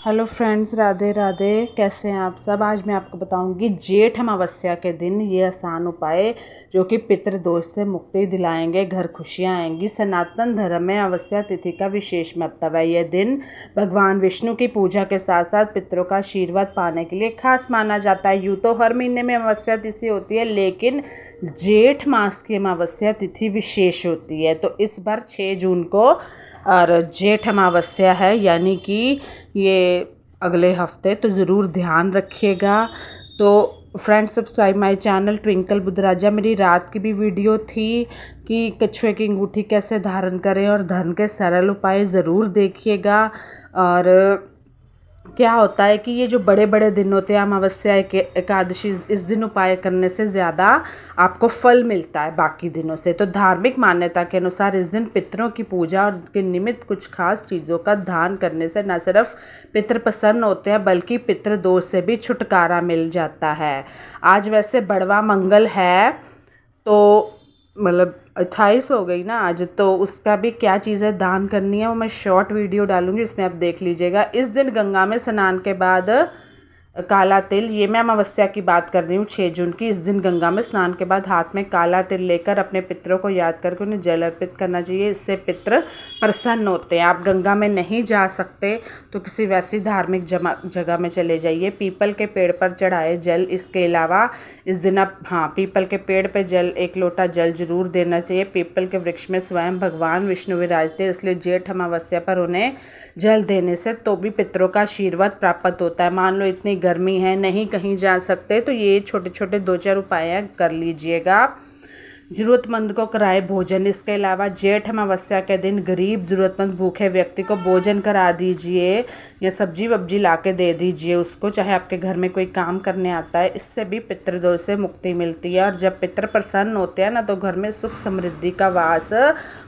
Hello friends, Radhe Radhe. कैसे हैं आप सब। आज मैं आपको बताऊंगी जेठ अमावस्या के दिन ये आसान उपाय जो कि पितृदोष से मुक्ति दिलाएंगे, घर खुशियां आएंगी। सनातन धर्म में अमावस्या तिथि का विशेष महत्व है। यह दिन भगवान विष्णु की पूजा के साथ साथ पितरों का आशीर्वाद पाने के लिए खास माना जाता है। यूँ तो हर महीने में अमावस्या तिथि होती है, लेकिन जेठ मास की अमावस्या तिथि विशेष होती है। तो इस बार 6 जून को और जेठ अमावस्या है, यानी कि ये अगले हफ्ते, तो ज़रूर ध्यान रखिएगा। तो friends, subscribe my channel Twinkle Buddhraja. मेरी रात की भी वीडियो थी कि कछुए की अंगूठी कैसे धारण करें और धन के सरल उपाय ज़रूर देखिएगा। और क्या होता है कि ये जो बड़े बड़े दिन होते हैं, अमावस्या एकादशी, इस दिन उपाय करने से ज़्यादा आपको फल मिलता है बाकी दिनों से। तो धार्मिक मान्यता के अनुसार इस दिन पितरों की पूजा और उनके निमित्त कुछ खास चीज़ों का दान करने से न सिर्फ पितर प्रसन्न होते हैं, बल्कि पितृदोष से भी छुटकारा मिल जाता है। आज वैसे बड़वा मंगल है, तो मतलब 28 हो गई ना आज, तो उसका भी क्या चीज़ें दान करनी है वो मैं शॉर्ट वीडियो डालूंगी, इसमें आप देख लीजिएगा। इस दिन गंगा में स्नान के बाद काला तिल, ये मैं अमावस्या की बात कर रही हूँ 6 जून की। इस दिन गंगा में स्नान के बाद हाथ में काला तिल लेकर अपने पितरों को याद करके उन्हें जल अर्पित करना चाहिए। इससे पितर प्रसन्न होते हैं। आप गंगा में नहीं जा सकते तो किसी वैसी धार्मिक जगह में चले जाइए। पीपल के पेड़ पर चढ़ाए जल, इसके अलावा इस दिन आप पीपल के पेड़ पर जल, 1 लोटा जल जरूर देना चाहिए। पीपल के वृक्ष में स्वयं भगवान विष्णु विराजते, इसलिए जेठ अमावस्या पर उन्हें जल देने से तो भी पितरों का आशीर्वाद प्राप्त होता है। मान लो इतनी गर्मी है, नहीं कहीं जा सकते, तो ये छोटे छोटे 2-4 उपाय कर लीजिएगा। ज़रूरतमंद को कराए भोजन। इसके अलावा जेठ अमावस्या के दिन गरीब ज़रूरतमंद भूखे व्यक्ति को भोजन करा दीजिए या सब्जी वब्जी ला के दे दीजिए उसको, चाहे आपके घर में कोई काम करने आता है। इससे भी पितृदोष से मुक्ति मिलती है। और जब पितर प्रसन्न होते हैं ना, तो घर में सुख समृद्धि का वास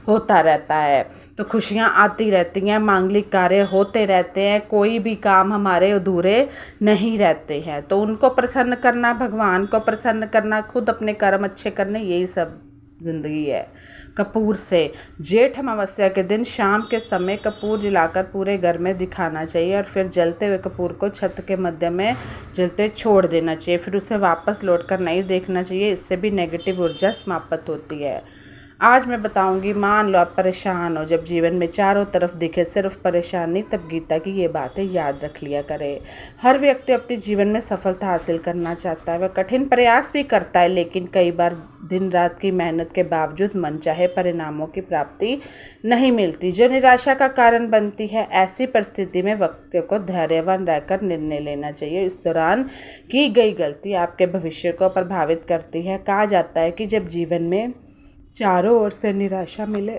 होता रहता है, तो खुशियाँ आती रहती हैं, मांगलिक कार्य होते रहते हैं, कोई भी काम हमारे अधूरे नहीं रहते हैं। तो उनको प्रसन्न करना, भगवान को प्रसन्न करना, खुद अपने कर्म अच्छे करने, यही सब जिंदगी है। कपूर से जेठ अमावस्या के दिन शाम के समय कपूर जलाकर पूरे घर में दिखाना चाहिए और फिर जलते हुए कपूर को छत के मध्य में जलते छोड़ देना चाहिए। फिर उसे वापस लौटकर नहीं देखना चाहिए, इससे भी नेगेटिव ऊर्जा समाप्त होती है। आज मैं बताऊंगी, मान लो आप परेशान हो, जब जीवन में चारों तरफ दिखे सिर्फ परेशानी, तब गीता की ये बातें याद रख लिया करें। हर व्यक्ति अपने जीवन में सफलता हासिल करना चाहता है, वह कठिन प्रयास भी करता है, लेकिन कई बार दिन रात की मेहनत के बावजूद मनचाहे परिणामों की प्राप्ति नहीं मिलती, जो निराशा का कारण बनती है। ऐसी परिस्थिति में व्यक्ति को धैर्यवान रहकर निर्णय लेना चाहिए। इस दौरान की गई गलती आपके भविष्य को प्रभावित करती है। कहा जाता है कि जब जीवन में चारों ओर से निराशा मिले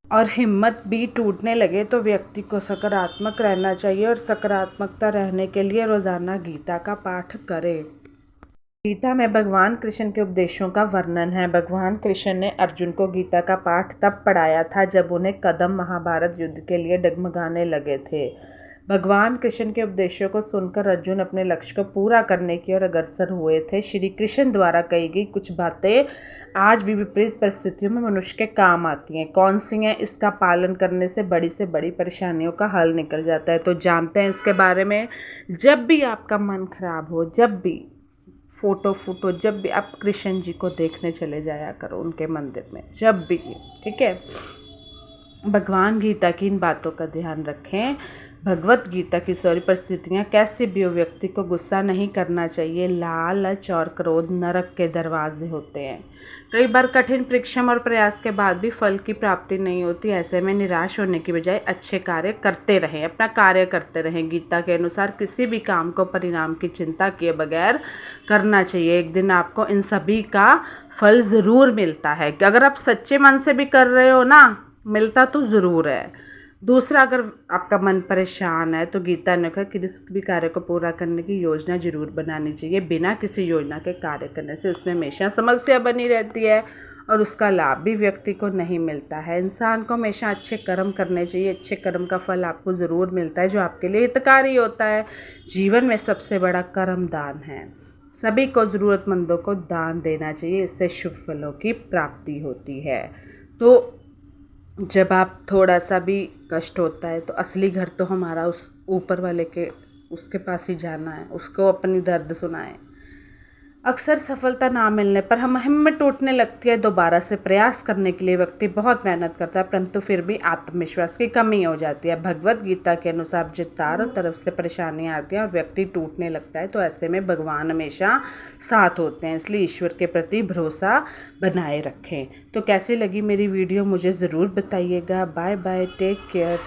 और हिम्मत भी टूटने लगे, तो व्यक्ति को सकारात्मक रहना चाहिए और सकारात्मकता रहने के लिए रोजाना गीता का पाठ करें। गीता में भगवान कृष्ण के उपदेशों का वर्णन है। भगवान कृष्ण ने अर्जुन को गीता का पाठ तब पढ़ाया था जब उन्हें कदम महाभारत युद्ध के लिए डगमगाने लगे थे। भगवान कृष्ण के उपदेशों को सुनकर अर्जुन अपने लक्ष्य को पूरा करने की ओर अग्रसर हुए थे। श्री कृष्ण द्वारा कही गई कुछ बातें आज भी विपरीत परिस्थितियों में मनुष्य के काम आती हैं। कौन सी हैं? इसका पालन करने से बड़ी परेशानियों का हल निकल जाता है। तो जानते हैं इसके बारे में। जब भी आपका मन खराब हो, जब भी फोटो जब भी आप कृष्ण जी को देखने चले जाया करो उनके मंदिर में, जब भी, ठीक है। भगवान गीता की इन बातों का ध्यान रखें। भगवत गीता की सारी परिस्थितियाँ कैसे भी हो, व्यक्ति को गुस्सा नहीं करना चाहिए। लालच और क्रोध नरक के दरवाजे होते हैं। कई बार कठिन परिश्रम और प्रयास के बाद भी फल की प्राप्ति नहीं होती। ऐसे में निराश होने की बजाय अच्छे कार्य करते रहें, अपना कार्य करते रहें। गीता के अनुसार किसी भी काम को परिणाम की चिंता किए बगैर करना चाहिए। एक दिन आपको इन सभी का फल ज़रूर मिलता है। अगर आप सच्चे मन से भी कर रहे हो ना, मिलता तो ज़रूर है। दूसरा, अगर आपका मन परेशान है तो गीता ने कहा कि किसी भी कार्य को पूरा करने की योजना जरूर बनानी चाहिए। बिना किसी योजना के कार्य करने से इसमें हमेशा समस्या बनी रहती है और उसका लाभ भी व्यक्ति को नहीं मिलता है। इंसान को हमेशा अच्छे कर्म करने चाहिए। अच्छे कर्म का फल आपको ज़रूर मिलता है, जो आपके लिए हितकारी होता है। जीवन में सबसे बड़ा कर्म दान है। सभी को ज़रूरतमंदों को दान देना चाहिए, इससे शुभ फलों की प्राप्ति होती है। तो जब आप थोड़ा सा भी कष्ट होता है तो असली घर तो हमारा उस ऊपर वाले के उसके पास ही जाना है, उसको अपनी दर्द सुनाएं। अक्सर सफलता ना मिलने पर हम हिम्मत टूटने लगती है। दोबारा से प्रयास करने के लिए व्यक्ति बहुत मेहनत करता है, परंतु फिर भी आत्मविश्वास की कमी हो जाती है। भगवत गीता के अनुसार जब चारों तरफ से परेशानियां आती हैं और व्यक्ति टूटने लगता है, तो ऐसे में भगवान हमेशा साथ होते हैं। इसलिए ईश्वर के प्रति भरोसा बनाए रखें। तो कैसी लगी मेरी वीडियो मुझे ज़रूर बताइएगा। Bye bye, take care.